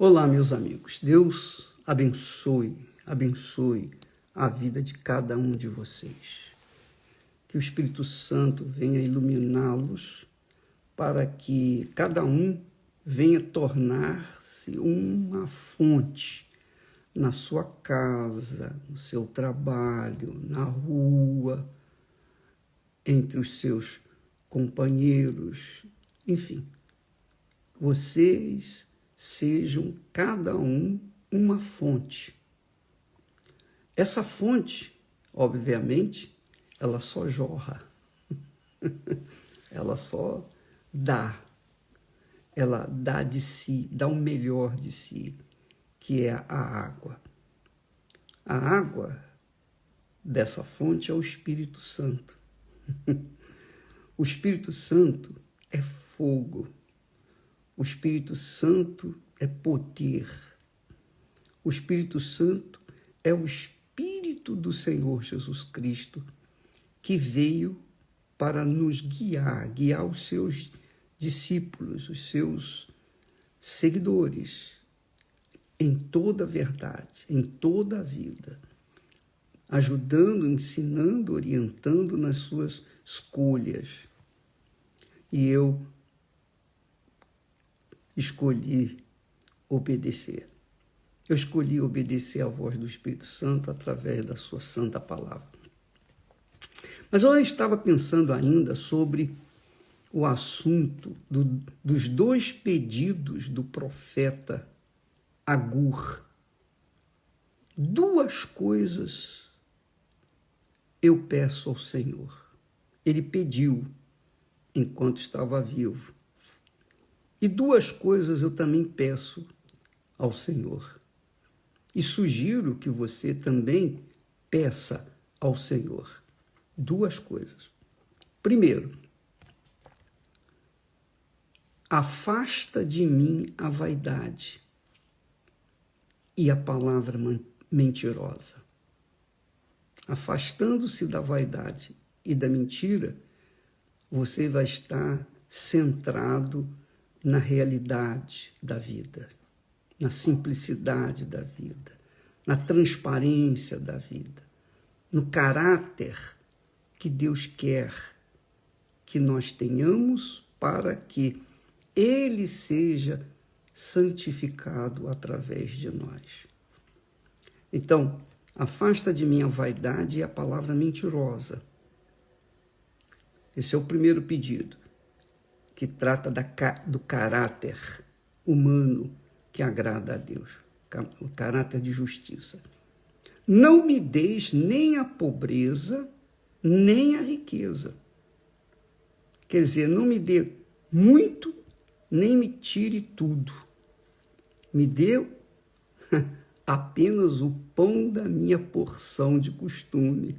Olá, meus amigos. Deus abençoe a vida de cada um de vocês. Que o Espírito Santo venha iluminá-los para que cada um venha tornar-se uma fonte na sua casa, no seu trabalho, na rua, entre os seus companheiros, enfim. Vocês sejam cada um uma fonte. Essa fonte, obviamente, ela só jorra, ela só dá, ela dá de si, dá o melhor de si, que é a água. A água dessa fonte é o Espírito Santo. O Espírito Santo é fogo. O Espírito Santo é poder. O Espírito Santo é o Espírito do Senhor Jesus Cristo, que veio para nos guiar os seus discípulos, os seus seguidores, em toda a verdade, em toda a vida, ajudando, ensinando, orientando nas suas escolhas. E eu escolhi obedecer. Eu escolhi obedecer à voz do Espírito Santo através da sua santa palavra. Mas eu estava pensando ainda sobre o assunto dos dois pedidos do profeta Agur. Duas coisas eu peço ao Senhor. Ele pediu enquanto estava vivo. E duas coisas eu também peço ao Senhor. E sugiro que você também peça ao Senhor. Duas coisas. Primeiro, afasta de mim a vaidade e a palavra mentirosa. Afastando-se da vaidade e da mentira, você vai estar centrado na realidade da vida, na simplicidade da vida, na transparência da vida, no caráter que Deus quer que nós tenhamos para que Ele seja santificado através de nós. Então, afasta de mim a vaidade e a palavra mentirosa. Esse é o primeiro pedido, que trata do caráter humano que agrada a Deus, o caráter de justiça. Não me deis nem a pobreza, nem a riqueza. Quer dizer, não me dê muito, nem me tire tudo. Me dê apenas o pão da minha porção de costume.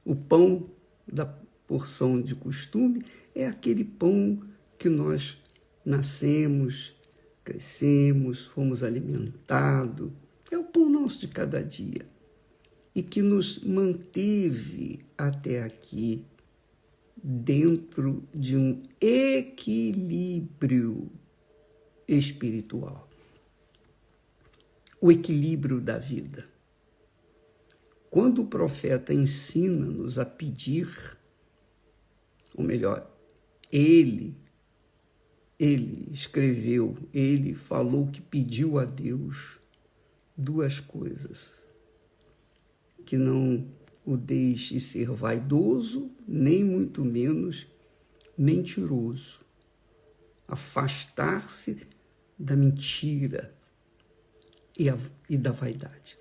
O pão da porção de costume é aquele pão que nós nascemos, crescemos, fomos alimentados. É o pão nosso de cada dia. E que nos manteve até aqui dentro de um equilíbrio espiritual. O equilíbrio da vida. Quando o profeta ensina-nos a pedir, ou melhor, ele escreveu, ele falou que pediu a Deus duas coisas: que não o deixe ser vaidoso, nem muito menos mentiroso. Afastar-se da mentira e da vaidade.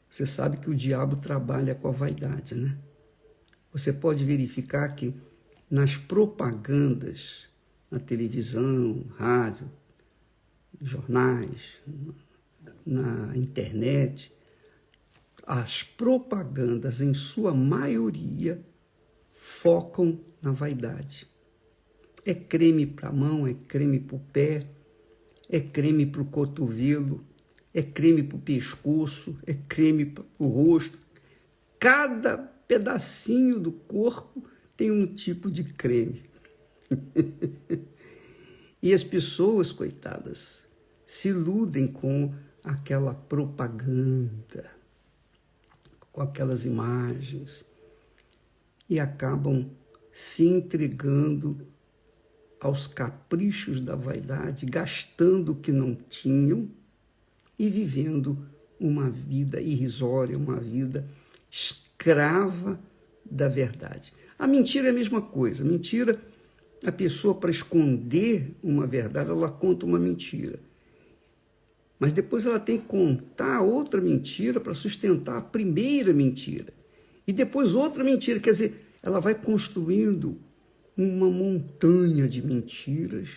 Você sabe que o diabo trabalha com a vaidade, né? Você pode verificar que nas propagandas, na televisão, rádio, jornais, na internet, as propagandas, em sua maioria, focam na vaidade. É creme para a mão, é creme para o pé, é creme para o cotovelo, é creme para o pescoço, é creme para o rosto. Cada pedacinho do corpo tem um tipo de creme. E as pessoas, coitadas, se iludem com aquela propaganda, com aquelas imagens, e acabam se entregando aos caprichos da vaidade, gastando o que não tinham e vivendo uma vida irrisória, uma vida escrava da verdade. A mentira é a mesma coisa. Mentira, a pessoa, para esconder uma verdade, ela conta uma mentira. Mas depois ela tem que contar outra mentira para sustentar a primeira mentira. E depois outra mentira. Quer dizer, ela vai construindo uma montanha de mentiras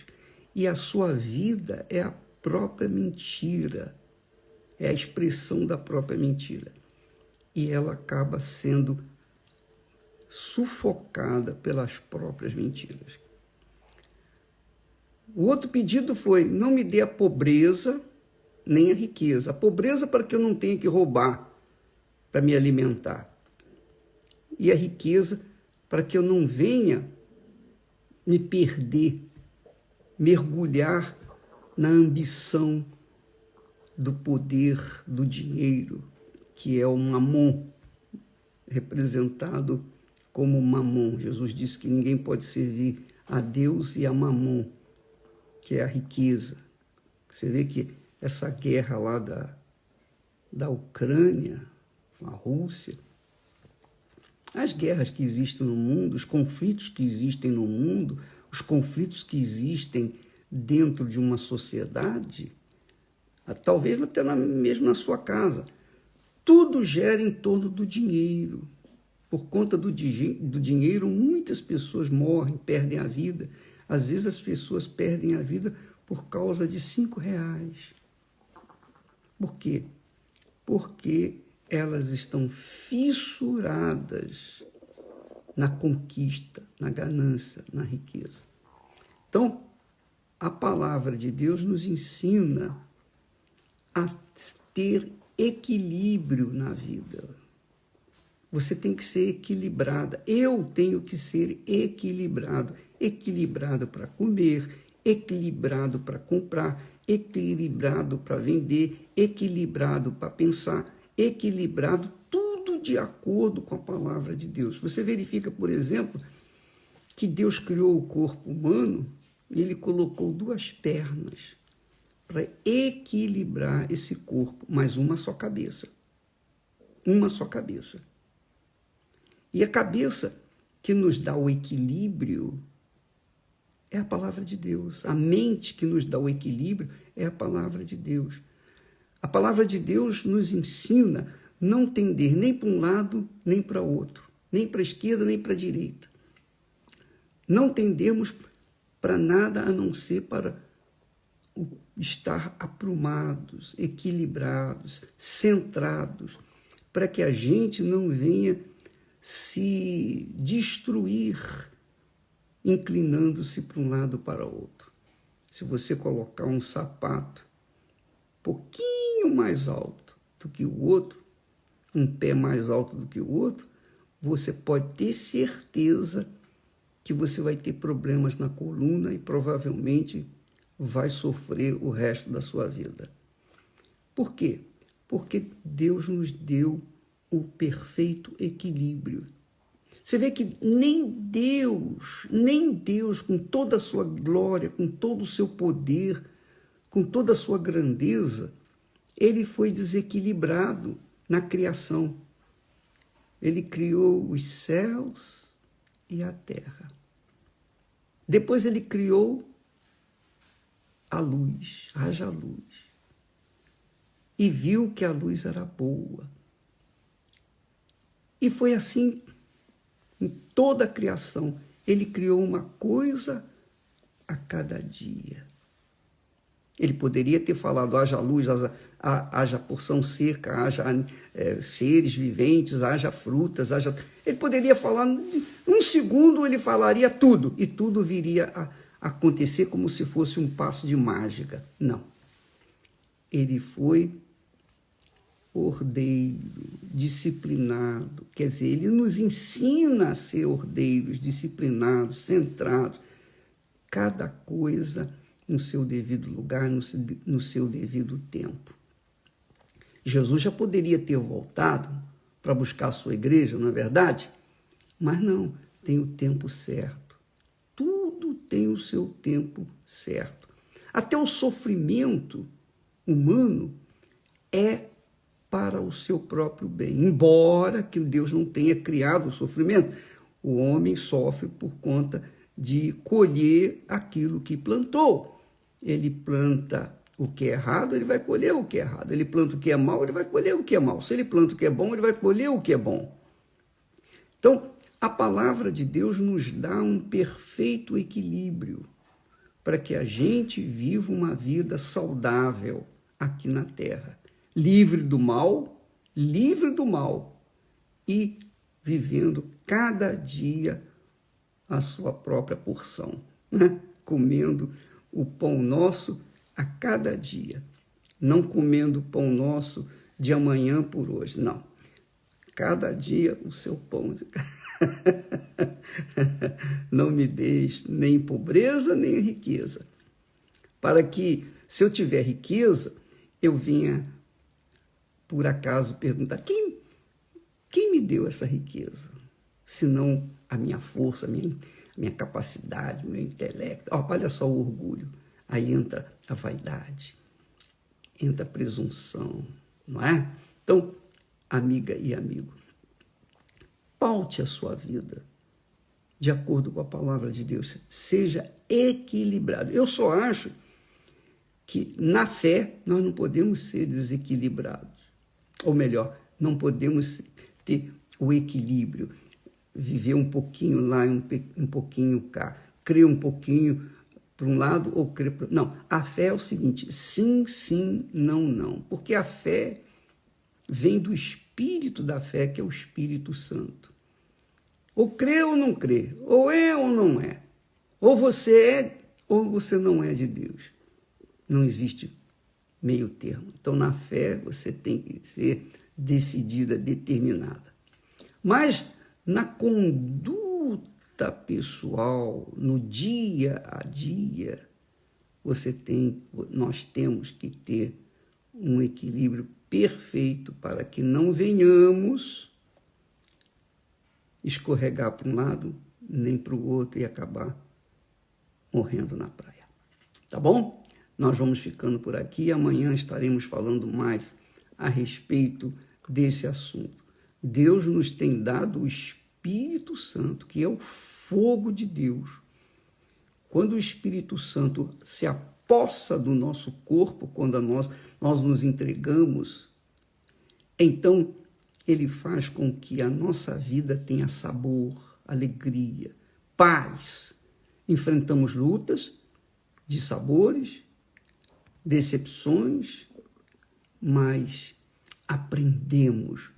e a sua vida é a própria mentira. É a expressão da própria mentira. E ela acaba sendo sufocada pelas próprias mentiras. O outro pedido foi: não me dê a pobreza nem a riqueza. A pobreza para que eu não tenha que roubar para me alimentar. E a riqueza para que eu não venha me perder, mergulhar na ambição do poder, do dinheiro, que é o mamon, representado como mamon. Jesus disse que ninguém pode servir a Deus e a mamon, que é a riqueza. Você vê que essa guerra lá da Ucrânia, com a Rússia, as guerras que existem no mundo, os conflitos que existem no mundo, os conflitos que existem dentro de uma sociedade, talvez até mesmo na sua casa, tudo gera em torno do dinheiro. Por conta do dinheiro, muitas pessoas morrem, perdem a vida. Às vezes as pessoas perdem a vida por causa de R$5. Por quê? Porque elas estão fissuradas na conquista, na ganância, na riqueza. Então, a palavra de Deus nos ensina a ter equilíbrio na vida. Você tem que ser equilibrada. Eu tenho que ser equilibrado. Equilibrado para comer, equilibrado para comprar, equilibrado para vender, equilibrado para pensar, equilibrado, tudo de acordo com a palavra de Deus. Você verifica, por exemplo, que Deus criou o corpo humano e ele colocou 2 pernas para equilibrar esse corpo, mas uma só cabeça. Uma só cabeça. E a cabeça que nos dá o equilíbrio é a palavra de Deus. A mente que nos dá o equilíbrio é a palavra de Deus. A palavra de Deus nos ensina não tender nem para um lado, nem para outro, nem para a esquerda, nem para a direita. Não tendemos para nada a não ser para estar aprumados, equilibrados, centrados, para que a gente não venha se destruir inclinando-se para um lado ou para outro. Se você colocar um sapato um pouquinho mais alto do que o outro, um pé mais alto do que o outro, você pode ter certeza que você vai ter problemas na coluna e provavelmente vai sofrer o resto da sua vida. Por quê? Porque Deus nos deu o perfeito equilíbrio. Você vê que nem Deus, com toda a sua glória, com todo o seu poder, com toda a sua grandeza, ele foi desequilibrado na criação. Ele criou os céus e a terra. Depois ele criou a luz, haja luz. E viu que a luz era boa. E foi assim em toda a criação. Ele criou uma coisa a cada dia. Ele poderia ter falado, haja luz, haja porção seca, haja seres viventes, haja frutas, haja... Ele poderia falar, em um segundo ele falaria tudo, e tudo viria a acontecer como se fosse um passo de mágica. Não. Ele foi ordeiro, disciplinado. Quer dizer, ele nos ensina a ser ordeiros, disciplinados, centrados. Cada coisa no seu devido lugar, no seu devido tempo. Jesus já poderia ter voltado para buscar a sua igreja, não é verdade? Mas não, tem o tempo certo. Tudo tem o seu tempo certo. Até o sofrimento humano é para o seu próprio bem. Embora que Deus não tenha criado o sofrimento, o homem sofre por conta de colher aquilo que plantou. Ele planta o que é errado, ele vai colher o que é errado. Ele planta o que é mal, ele vai colher o que é mal. Se ele planta o que é bom, ele vai colher o que é bom. Então, a palavra de Deus nos dá um perfeito equilíbrio para que a gente viva uma vida saudável aqui na Terra, livre do mal e vivendo cada dia a sua própria porção, né? Comendo o pão nosso a cada dia, não comendo o pão nosso de amanhã por hoje, não. Cada dia o seu pão. Não me deixe nem pobreza, nem riqueza. Para que, se eu tiver riqueza, eu venha, por acaso, perguntar, quem me deu essa riqueza? Senão a minha força, a minha capacidade, o meu intelecto. Olha só o orgulho. Aí entra a vaidade, entra a presunção, não é? Então, amiga e amigo, paute a sua vida de acordo com a palavra de Deus. Seja equilibrado. Eu só acho que na fé nós não podemos ser desequilibrados. Ou melhor, não podemos ter o equilíbrio. Viver um pouquinho lá e um pouquinho cá. Crer um pouquinho para um lado ou crer para... Não, a fé é o seguinte, sim, sim, não, não. Porque a fé vem do espírito da fé, que é o Espírito Santo. Ou crê ou não crê, ou é ou não é. Ou você é ou você não é de Deus. Não existe meio termo. Então, na fé, você tem que ser decidida, determinada. Mas, na conduta pessoal, no dia a dia, nós temos que ter um equilíbrio perfeito para que não venhamos escorregar para um lado, nem para o outro e acabar morrendo na praia. Tá bom? Nós vamos ficando por aqui. Amanhã estaremos falando mais a respeito desse assunto. Deus nos tem dado o Espírito Santo, que é o fogo de Deus. Quando o Espírito Santo se apossa do nosso corpo, quando nós nos entregamos, então ele faz com que a nossa vida tenha sabor, alegria, paz. Enfrentamos lutas de sabores, decepções, mas aprendemos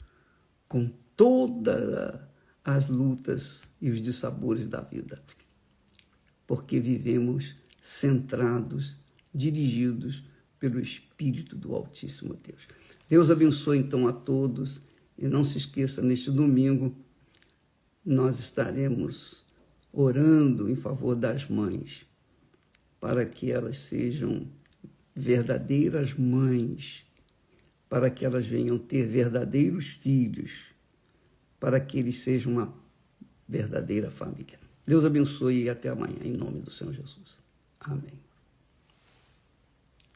com todas as lutas e os dissabores da vida, porque vivemos centrados, dirigidos pelo Espírito do Altíssimo Deus. Deus abençoe então a todos e não se esqueça, neste domingo nós estaremos orando em favor das mães, para que elas sejam verdadeiras mães, para que elas venham ter verdadeiros filhos, para que eles sejam uma verdadeira família. Deus abençoe e até amanhã, em nome do Senhor Jesus. Amém.